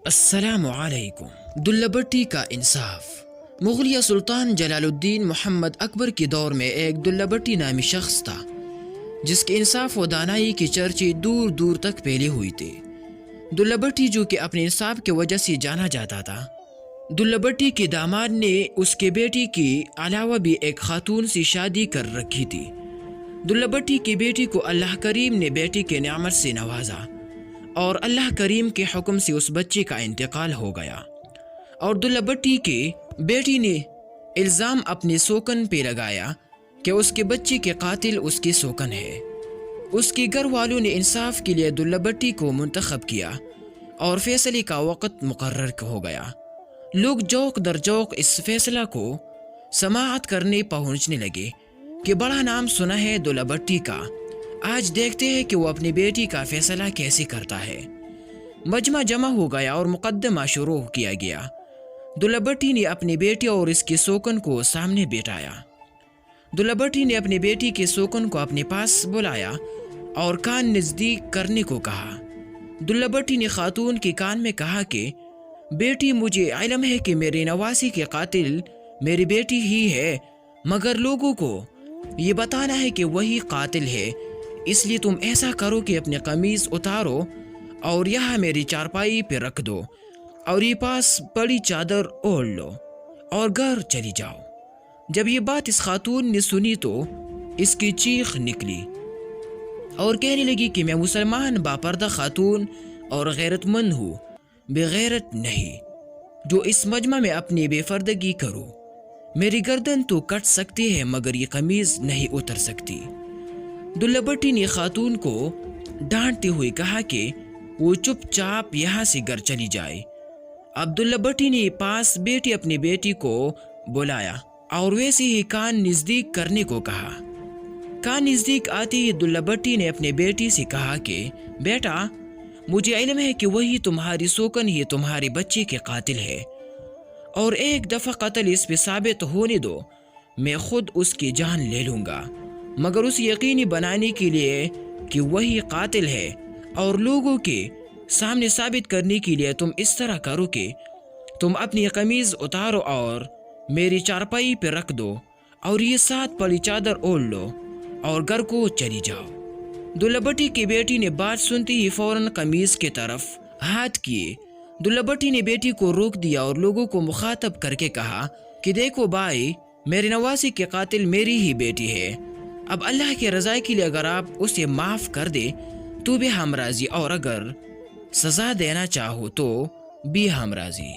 السلام علیکم۔ دلہ بھٹی کا انصاف۔ مغلیہ سلطان جلال الدین محمد اکبر کے دور میں ایک دلہ بھٹی نامی شخص تھا جس کے انصاف و دانائی کی چرچے دور دور تک پھیلی ہوئی تھی۔ دلہ بھٹی جو کہ اپنے انصاف کی وجہ سے جانا جاتا تھا۔ دلہ بھٹی کے داماد نے اس کے بیٹی کے علاوہ بھی ایک خاتون سے شادی کر رکھی تھی۔ دلہ بھٹی کی بیٹی کو اللہ کریم نے بیٹی کے نعمت سے نوازا اور اللہ کریم کے حکم سے اس بچے کا انتقال ہو گیا، اور دلہ بھٹی کی بیٹی نے الزام اپنے سوکن پہ لگایا کہ اس کے بچے کے قاتل اس کی سوکن ہے۔ اس کے گھر والوں نے انصاف کے لیے دلہ بھٹی کو منتخب کیا اور فیصلے کا وقت مقرر ہو گیا۔ لوگ جوق در جوق اس فیصلہ کو سماعت کرنے پہنچنے لگے کہ بڑا نام سنا ہے دلہ بھٹی کا، آج دیکھتے ہیں کہ وہ اپنی بیٹی کا فیصلہ کیسے کرتا ہے۔ مجمع جمع ہو گیا اور مقدمہ شروع کیا گیا۔ دلہ بھٹی نے اپنی بیٹی اور اس کی سوکن کو سامنے بیٹھایا۔ دلہ بھٹی نے اپنی بیٹی کے سوکن کو اپنے پاس بلایا اور کان نزدیک کرنے کو کہا۔ دلہ بھٹی نے خاتون کے کان میں کہا کہ بیٹی، مجھے علم ہے کہ میرے نواسی کے قاتل میری بیٹی ہی ہے، مگر لوگوں کو یہ بتانا ہے کہ وہی قاتل ہے، اس لیے تم ایسا کرو کہ اپنی قمیض اتارو اور یہاں میری چارپائی پہ رکھ دو اور یہ پاس بڑی چادر اوڑھ لو اور گھر چلی جاؤ۔ جب یہ بات اس خاتون نے سنی تو اس کی چیخ نکلی اور کہنے لگی کہ میں مسلمان باپردہ خاتون اور غیرت مند ہوں، بغیرت نہیں، جو اس مجمع میں اپنی بے پردگی کروں۔ میری گردن تو کٹ سکتی ہے مگر یہ قمیض نہیں اتر سکتی۔ دلہ بھٹی نے خاتون کو ڈانٹتے ہوئے کہا کہ وہ چپ چاپ یہاں سے گھر چلی جائے۔ اب دلہ بھٹی نے پاس بیٹی اپنی بیٹی کو بلایا اور ویسے ہی کان نزدیک کرنے کو کہا۔ کان نزدیک آتے ہی دلہ بھٹی نے اپنی بیٹی سے کہا کہ بیٹا، مجھے علم ہے کہ وہی تمہاری سوکن ہی تمہارے بچے کے قاتل ہے، اور ایک دفعہ قتل اس پہ ثابت ہونے دو، میں خود اس کی جان لے لوں گا، مگر اسے یقینی بنانے کے لیے کہ وہی قاتل ہے اور لوگوں کے سامنے ثابت کرنے کے لیے تم اس طرح کرو کہ تم اپنی قمیض اتارو اور میری چارپائی پہ رکھ دو اور یہ 7 پڑی چادر اوڑھ لو اور گھر کو چلی جاؤ۔ دلہ بھٹی کی بیٹی نے بات سنتے ہی فوراً قمیض کی طرف ہاتھ کیے۔ دلہ بھٹی نے بیٹی کو روک دیا اور لوگوں کو مخاطب کر کے کہا کہ دیکھو بھائی، میرے نواسی کے قاتل میری ہی بیٹی ہے، اب اللہ کی رضا کے لیے اگر آپ اسے معاف کر دے تو بھی ہم راضی، اور اگر سزا دینا چاہو تو بھی ہم راضی۔